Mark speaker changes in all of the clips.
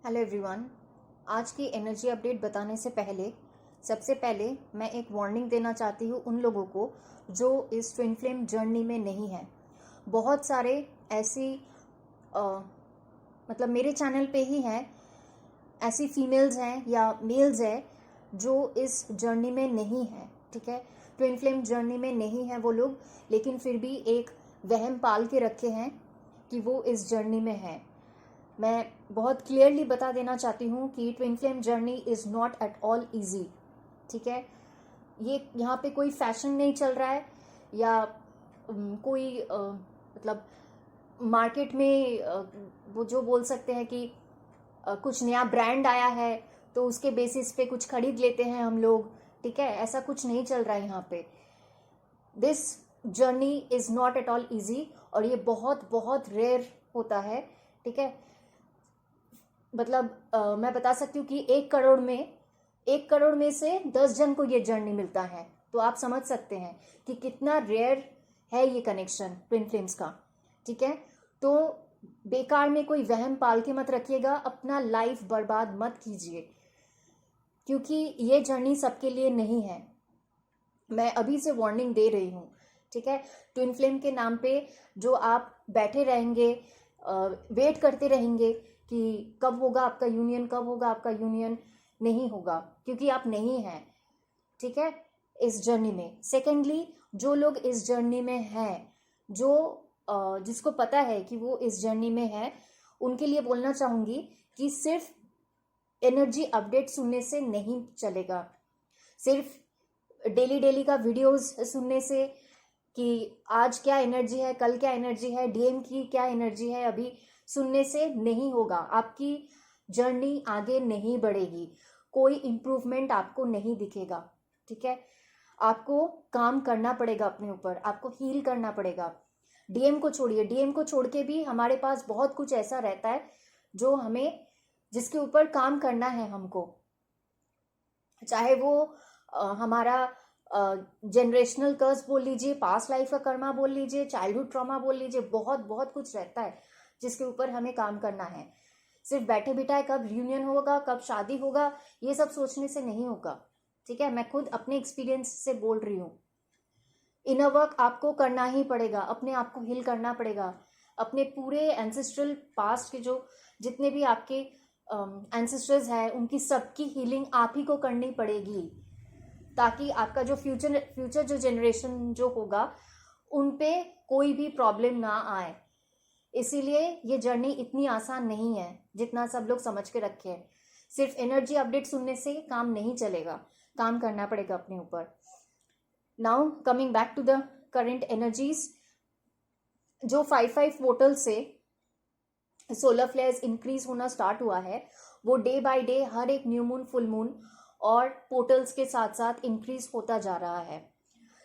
Speaker 1: Hello everyone. आज की energy update बताने से पहले सबसे पहले मैं एक वार्निंग देना चाहती हूँ उन लोगों को जो इस ट्विन फ्लेम जर्नी में नहीं है। बहुत सारे ऐसी मतलब मेरे चैनल पे ही हैं, ऐसी फीमेल्स हैं या मेल्स हैं जो इस जर्नी में नहीं है। ठीक है, ट्विन फ्लेम जर्नी में नहीं है वो लोग, लेकिन फिर भी एक वहम पाल के रखे हैं कि वो इस जर्नी में है। मैं बहुत क्लियरली बता देना चाहती हूँ कि twin flame journey is not at all easy. ठीक है, ये यहाँ पे कोई फैशन नहीं चल रहा है या कोई मतलब मार्केट में वो जो बोल सकते हैं कि कुछ नया ब्रांड आया है तो उसके बेसिस पे कुछ खरीद लेते हैं हम लोग। ठीक है, ऐसा कुछ नहीं चल रहा है यहाँ पे। This journey is not at all easy और ये बहुत बहुत रेयर होता है। ठीक है, मतलब मैं बता सकती हूँ कि 1 करोड़ में से 10 जन को ये जर्नी मिलता है। तो आप समझ सकते हैं कि कितना रेयर है ये कनेक्शन ट्विन फ्लेम्स का। ठीक है, तो बेकार में कोई वहम पाल के मत रखिएगा, अपना लाइफ बर्बाद मत कीजिए, क्योंकि ये जर्नी सबके लिए नहीं है। मैं अभी से वार्निंग दे रही हूँ। ठीक है, ट्विन फ्लेम के नाम पे जो आप बैठे रहेंगे, वेट करते रहेंगे कि कब होगा आपका यूनियन, कब होगा आपका यूनियन, नहीं होगा क्योंकि आप नहीं हैं। ठीक है, इस जर्नी में। सेकेंडली, जो लोग इस जर्नी में हैं, जिसको पता है कि वो इस जर्नी में है, उनके लिए बोलना चाहूँगी कि सिर्फ एनर्जी अपडेट सुनने से नहीं चलेगा। सिर्फ डेली डेली का वीडियोस सुनने से कि आज क्या एनर्जी है, कल क्या एनर्जी है, डीएम की क्या एनर्जी है, अभी सुनने से नहीं होगा। आपकी जर्नी आगे नहीं बढ़ेगी, कोई इम्प्रूवमेंट आपको नहीं दिखेगा। ठीक है, आपको काम करना पड़ेगा अपने ऊपर, आपको हील करना पड़ेगा। डीएम को छोड़िए, डीएम को छोड़ के भी हमारे पास बहुत कुछ ऐसा रहता है जो हमें, जिसके ऊपर काम करना है हमको। चाहे वो हमारा जनरेशनल कर्स बोल लीजिए, पास्ट लाइफ का कर्मा बोल लीजिए, चाइल्डहुड ट्रॉमा बोल लीजिए, बहुत बहुत कुछ रहता है जिसके ऊपर हमें काम करना है। सिर्फ बैठे बिठाए कब रियूनियन होगा, कब शादी होगा, ये सब सोचने से नहीं होगा। ठीक है, मैं खुद अपने एक्सपीरियंस से बोल रही हूँ। इनर वर्क आपको करना ही पड़ेगा, अपने आप को हील करना पड़ेगा। अपने पूरे एंसेस्ट्रल पास्ट के जो जितने भी आपके एंसेस्टर्स हैं, उनकी सबकी हीलिंग आप ही को करनी पड़ेगी, ताकि आपका जो फ्यूचर जो जनरेशन जो होगा उन पे कोई भी प्रॉब्लम ना आए। इसीलिए ये जर्नी इतनी आसान नहीं है जितना सब लोग समझ के रखे हैं। सिर्फ एनर्जी अपडेट सुनने से काम नहीं चलेगा, काम करना पड़ेगा अपने ऊपर। Now coming back to the current energies, जो 5-5 पोर्टल से सोलर फ्लेयर्स इंक्रीज होना स्टार्ट हुआ है, वो डे बाय डे हर एक न्यू मून, फुल मून और पोर्टल्स के साथ साथ इंक्रीज होता जा रहा है।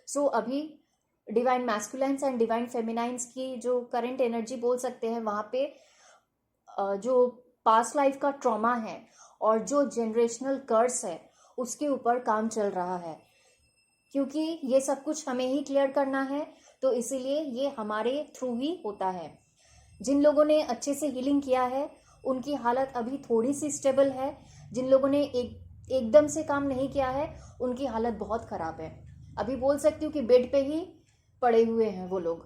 Speaker 1: सो अभी डिवाइन मैस्कुलाइन्स एंड डिवाइन फेमिनाइन्स की जो करंट एनर्जी बोल सकते हैं, वहाँ पे जो पास्ट लाइफ का ट्रॉमा है और जो जनरेशनल कर्स है उसके ऊपर काम चल रहा है, क्योंकि ये सब कुछ हमें ही क्लियर करना है। तो इसीलिए ये हमारे थ्रू ही होता है। जिन लोगों ने अच्छे से हीलिंग किया है उनकी हालत अभी थोड़ी सी स्टेबल है। जिन लोगों ने एकदम से काम नहीं किया है उनकी हालत बहुत ख़राब है। अभी बोल सकती हूँ कि बेड पे ही पड़े हुए हैं वो लोग,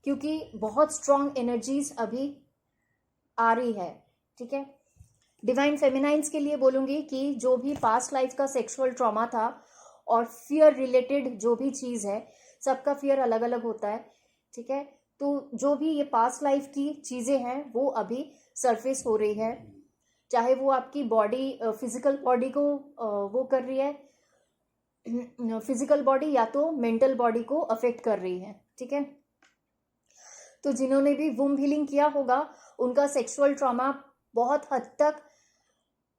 Speaker 1: क्योंकि बहुत स्ट्रॉन्ग एनर्जीज अभी आ रही है। ठीक है, डिवाइन फेमिनाइन्स के लिए बोलूँगी कि जो भी पास्ट लाइफ का सेक्सुअल ट्रॉमा था और फियर रिलेटेड जो भी चीज़ है, सबका फियर अलग अलग होता है। ठीक है, तो जो भी ये पास्ट लाइफ की चीज़ें हैं वो अभी सरफेस हो रही है, चाहे वो आपकी बॉडी, फिजिकल बॉडी को वो कर रही है, फिजिकल बॉडी या तो मेंटल बॉडी को अफेक्ट कर रही है। ठीक है, तो जिन्होंने भी वुम्ब हीलिंग किया होगा उनका सेक्सुअल ट्रॉमा बहुत हद तक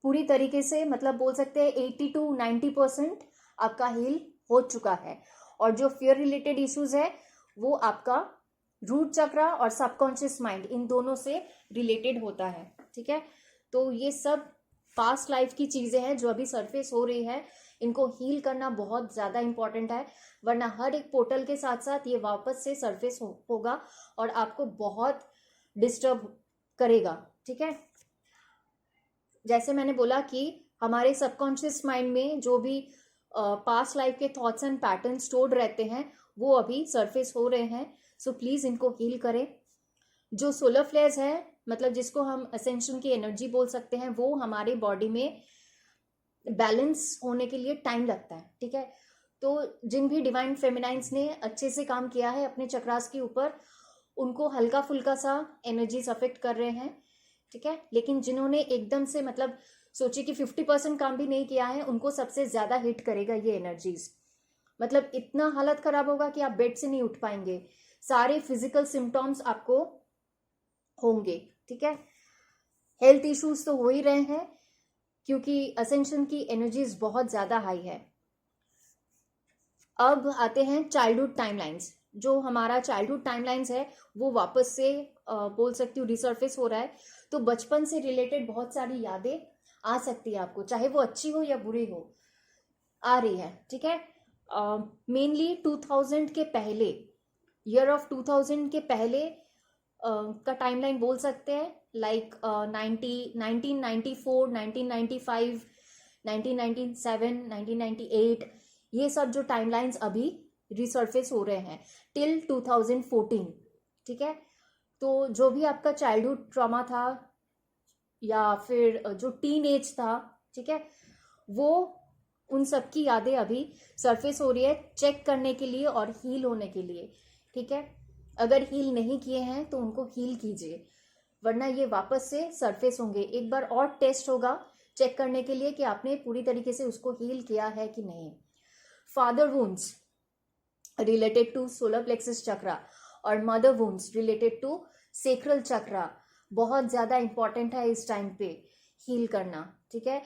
Speaker 1: पूरी तरीके से, मतलब बोल सकते हैं 80 to 90% आपका हील हो चुका है। और जो फियर रिलेटेड इश्यूज है वो आपका रूट चक्रा और सबकॉन्शियस माइंड, इन दोनों से रिलेटेड होता है। ठीक है, तो ये सब पास्ट लाइफ की चीज़ें हैं जो अभी सरफेस हो रही है, इनको हील करना बहुत ज़्यादा इंपॉर्टेंट है, वरना हर एक पोर्टल के साथ साथ ये वापस से सरफेस होगा और आपको बहुत डिस्टर्ब करेगा। ठीक है, जैसे मैंने बोला कि हमारे सबकॉन्शियस माइंड में जो भी पास्ट लाइफ के थॉट्स एंड पैटर्न स्टोर्ड रहते हैं वो अभी सरफेस हो रहे हैं। सो प्लीज़ इनको हील करें। जो सोलर फ्लेयर्स है, मतलब जिसको हम असेंशन की एनर्जी बोल सकते हैं, वो हमारे बॉडी में बैलेंस होने के लिए टाइम लगता है, ठीक है। तो जिन भी डिवाइन फेमिनाइंस ने अच्छे से काम किया है अपने चक्रास के ऊपर, उनको हल्का फुल्का सा एनर्जीज अफेक्ट कर रहे हैं, ठीक है। लेकिन जिन्होंने एकदम से मतलब सोचिए कि 50% काम भी नहीं किया है, उनको सबसे ज़्यादा हिट करेगा ये एनर्जीज। मतलब इतना हालत खराब होगा कि आप बेड से नहीं उठ पाएंगे, सारे फिजिकल सिम्टम्स आपको होंगे, ठीक है। हेल्थ इश्यूज तो हो ही रहे हैं क्योंकि असेंशन की एनर्जीज बहुत ज़्यादा हाई है। अब आते हैं चाइल्डहुड टाइमलाइंस। जो हमारा चाइल्डहुड टाइमलाइंस है वो वापस से बोल सकती हूँ रिसर्फेस हो रहा है। तो बचपन से रिलेटेड बहुत सारी यादें आ सकती है आपको, चाहे वो अच्छी हो या बुरी हो, आ रही है, ठीक है। मेनली 2000 के पहले, ईयर ऑफ 2000 के पहले का टाइमलाइन बोल सकते हैं, लाइक 1994, 1995, 1997, 1998, ये सब जो टाइमलाइंस अभी रिसर्फेस हो रहे हैं टिल 2014, ठीक है। तो जो भी आपका चाइल्डहुड ट्रॉमा था या फिर जो टीन एज था, ठीक है, वो उन सब की यादें अभी सरफेस हो रही है चेक करने के लिए और हील होने के लिए, ठीक है। अगर हील नहीं किए हैं तो उनको हील कीजिए, वरना ये वापस से सरफेस होंगे। एक बार और टेस्ट होगा चेक करने के लिए कि आपने पूरी तरीके से उसको हील किया है कि नहीं। Father wounds related to solar plexus chakra और mother wounds related to sacral chakra बहुत ज़्यादा इंपॉर्टेंट है इस टाइम पे हील करना, ठीक है।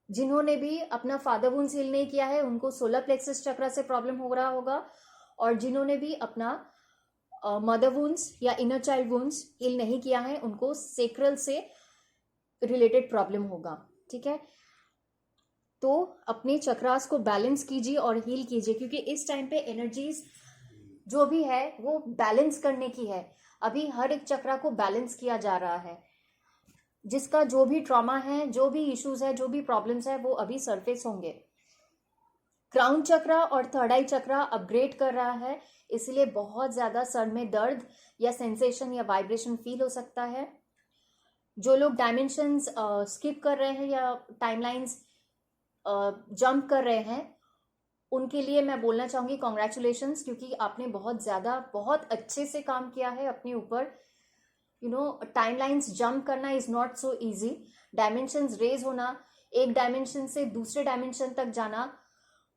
Speaker 1: जिन्होंने भी अपना फादर वुंड्स हील नहीं किया है उनको सोलर प्लेक्सस चक्रा से प्रॉब्लम हो रहा होगा, और जिन्होंने भी अपना मदर वुंड्स या इनर चाइल्ड वुंड्स हील नहीं किया है उनको सेक्रल से रिलेटेड प्रॉब्लम होगा, ठीक है। तो अपने चक्रास को बैलेंस कीजिए और हील कीजिए, क्योंकि इस टाइम पे एनर्जीज जो भी है वो बैलेंस करने की है। अभी हर एक चक्रा को बैलेंस किया जा रहा है। जिसका जो भी ट्रॉमा है, जो भी इश्यूज है, जो भी प्रॉब्लम्स है, वो अभी सरफेस होंगे। क्राउन चक्रा और थर्ड आई चक्रा अपग्रेड कर रहा है, इसलिए बहुत ज्यादा सर में दर्द या सेंसेशन या वाइब्रेशन फील हो सकता है। जो लोग डायमेंशंस स्किप कर रहे हैं या टाइमलाइंस जंप कर रहे हैं, उनके लिए मैं बोलना चाहूँगी कॉन्ग्रेचुलेशंस, क्योंकि आपने बहुत अच्छे से काम किया है अपने ऊपर। यू नो, टाइमलाइंस जंप करना is not so easy. Dimensions raise होना, एक डायमेंशन से दूसरे डायमेंशन तक जाना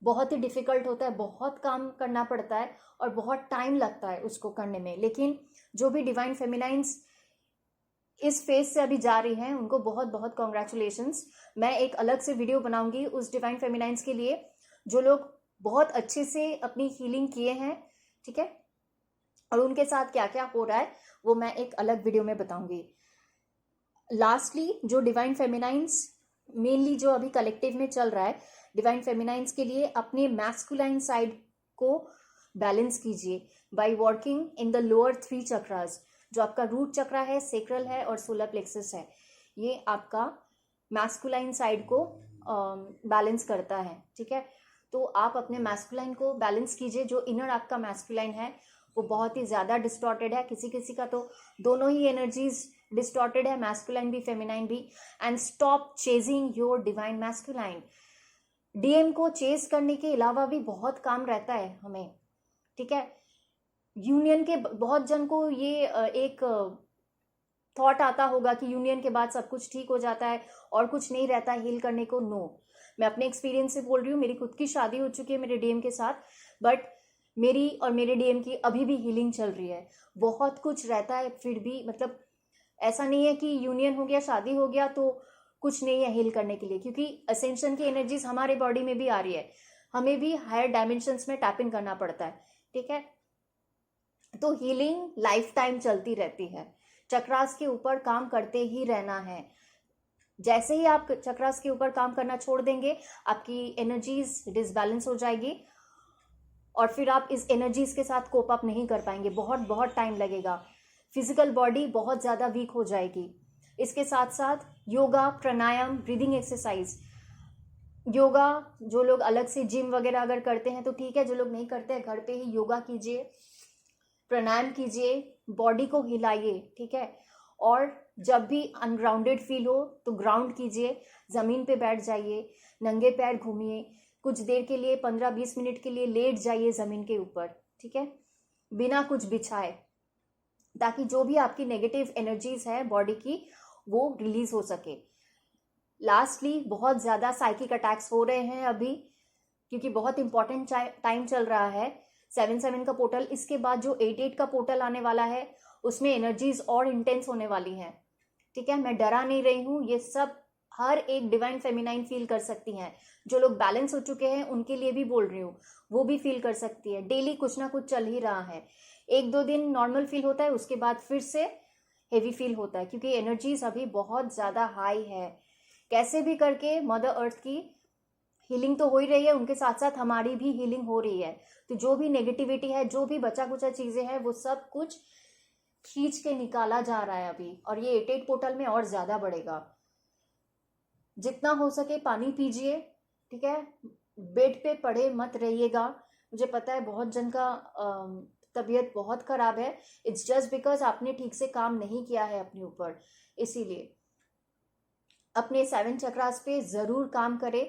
Speaker 1: बहुत ही डिफ़िकल्ट होता है, बहुत काम करना पड़ता है और बहुत टाइम लगता है उसको करने में। लेकिन जो भी डिवाइन फेमिनाइंस इस फेज से अभी जा रही हैं उनको बहुत बहुत कॉन्ग्रेचुलेशंस। मैं एक अलग से वीडियो बनाऊंगी उस डिवाइन फेमिनाइंस के लिए जो लोग बहुत अच्छे से अपनी हीलिंग किए हैं, ठीक है, और उनके साथ क्या क्या हो रहा है वो मैं एक अलग वीडियो में बताऊंगी। लास्टली, जो डिवाइन फेमिनाइंस मेनली जो अभी कलेक्टिव में चल रहा है, डिवाइन फेमिनाइंस के लिए अपने मैस्कुलाइन साइड को बैलेंस कीजिए by working in the lower 3 chakras. जो आपका रूट चक्रा है, सेक्रल है और सोलर प्लेक्सस है, ये आपका मैस्कुलाइन साइड को बैलेंस करता है, ठीक है। तो आप अपने मैस्कुलाइन को बैलेंस कीजिए। जो इनर आपका मैस्कुलाइन है वो बहुत ही ज़्यादा डिस्टॉर्टेड है, किसी किसी का तो दोनों ही एनर्जीज डिस्टॉर्टेड है, मैस्कुलाइन भी फेमिनाइन भी। And stop chasing your divine masculine. DM को चेज करने के अलावा भी बहुत काम रहता है हमें, ठीक है। यूनियन के बहुत जन को ये एक थॉट आता होगा कि यूनियन के बाद सब कुछ ठीक हो जाता है और कुछ नहीं रहता हील करने को। नो, मैं अपने एक्सपीरियंस से बोल रही हूँ। मेरी खुद की शादी हो चुकी है मेरे डीएम के साथ, बट मेरी और मेरे डीएम की अभी भी हीलिंग चल रही है। बहुत कुछ रहता है फिर भी, मतलब ऐसा नहीं है कि यूनियन हो गया, शादी हो गया तो कुछ नहीं है हील करने के लिए, क्योंकि असेंशन की एनर्जीज हमारे बॉडी में भी आ रही है, हमें भी हायर डायमेंशंस में टैप इन करना पड़ता है, ठीक है। तो हीलिंग लाइफ टाइम चलती रहती है, चक्रास के ऊपर काम करते ही रहना है। जैसे ही आप चक्रास के ऊपर काम करना छोड़ देंगे आपकी एनर्जीज डिसबैलेंस हो जाएगी और फिर आप इस एनर्जीज के साथ कोप अप नहीं कर पाएंगे, बहुत बहुत टाइम लगेगा, फिजिकल बॉडी बहुत ज़्यादा वीक हो जाएगी। इसके साथ साथ योगा, प्राणायाम, ब्रीदिंग एक्सरसाइज। योगा जो लोग अलग से जिम वगैरह अगर करते हैं तो ठीक है, जो लोग नहीं करते हैं घर पे ही योगा कीजिए, प्राणायाम कीजिए, बॉडी को हिलाइए, ठीक है। और जब भी अनग्राउंडेड फील हो तो ग्राउंड कीजिए, ज़मीन पे बैठ जाइए, नंगे पैर घूमिए, कुछ देर के लिए 15-20 मिनट के लिए लेट जाइए ज़मीन के ऊपर, ठीक है, बिना कुछ बिछाए, ताकि जो भी आपकी नेगेटिव एनर्जीज है बॉडी की वो रिलीज हो सके। लास्टली, बहुत ज़्यादा साइकिक अटैक्स हो रहे हैं अभी, क्योंकि बहुत इंपॉर्टेंट टाइम चल रहा है 7-7 का पोर्टल। इसके बाद जो 8-8 का पोर्टल आने वाला है उसमें एनर्जीज और इंटेंस होने वाली हैं, ठीक है। मैं डरा नहीं रही हूँ, ये सब हर एक डिवाइन फेमिनाइन फील कर सकती हैं। जो लोग बैलेंस हो चुके हैं उनके लिए भी बोल रही हूँ, वो भी फील कर सकती है। डेली कुछ ना कुछ चल ही रहा है, 1-2 दिन नॉर्मल फील होता है, उसके बाद फिर से हेवी फील होता है, क्योंकि एनर्जीज अभी बहुत ज़्यादा हाई है। कैसे भी करके मदर अर्थ की हीलिंग तो हो ही रही है, उनके साथ साथ हमारी भी हीलिंग हो रही है। तो जो भी नेगेटिविटी है, जो भी बचा कुचा चीज़ें हैं, वो सब कुछ खींच के निकाला जा रहा है अभी, और ये 8-8 पोर्टल में और ज़्यादा बढ़ेगा। जितना हो सके पानी पीजिए, ठीक है, बेड पे पड़े मत रहिएगा। मुझे पता है बहुत जन का तबीयत बहुत ख़राब है, इट्स जस्ट बिकॉज आपने ठीक से काम नहीं किया है अपने ऊपर। इसीलिए अपने 7 चक्रास पे ज़रूर काम करें,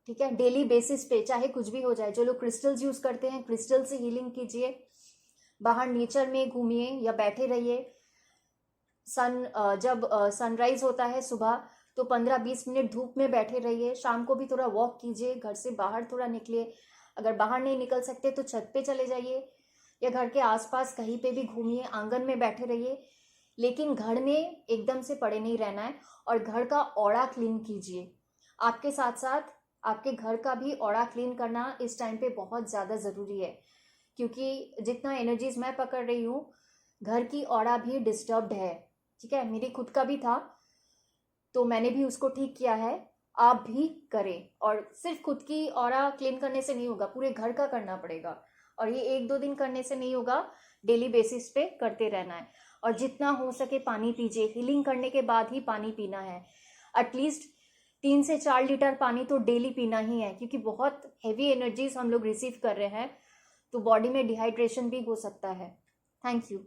Speaker 1: ठीक है, डेली बेसिस पे, चाहे कुछ भी हो जाए। जो लोग क्रिस्टल्स यूज़ करते हैं, क्रिस्टल से हीलिंग कीजिए, बाहर नेचर में घूमिए या बैठे रहिए। जब सनराइज होता है सुबह तो 15-20 मिनट धूप में बैठे रहिए। शाम को भी थोड़ा वॉक कीजिए, घर से बाहर थोड़ा निकलिए। अगर बाहर नहीं निकल सकते तो छत पे चले जाइए या घर के आसपास कहीं पे भी घूमिए, आंगन में बैठे रहिए, लेकिन घर में एकदम से पड़े नहीं रहना है। और घर का ऑरा क्लीन कीजिए, आपके साथ साथ आपके घर का भी ऑरा क्लीन करना इस टाइम पे बहुत ज़्यादा ज़रूरी है, क्योंकि जितना एनर्जीज मैं पकड़ रही हूँ, घर की ऑरा भी डिस्टर्ब्ड है, ठीक है। मेरी खुद का भी था तो मैंने भी उसको ठीक किया है, आप भी करें। और सिर्फ खुद की ऑरा क्लीन करने से नहीं होगा, पूरे घर का करना पड़ेगा। और ये 1-2 दिन करने से नहीं होगा, डेली बेसिस पे करते रहना है। और जितना हो सके पानी पीजिए, हीलिंग करने के बाद ही पानी पीना है। एटलीस्ट 3 से 4 लीटर पानी तो डेली पीना ही है, क्योंकि बहुत हैवी एनर्जीज हम लोग रिसीव कर रहे हैं, तो बॉडी में डिहाइड्रेशन भी हो सकता है। Thank you.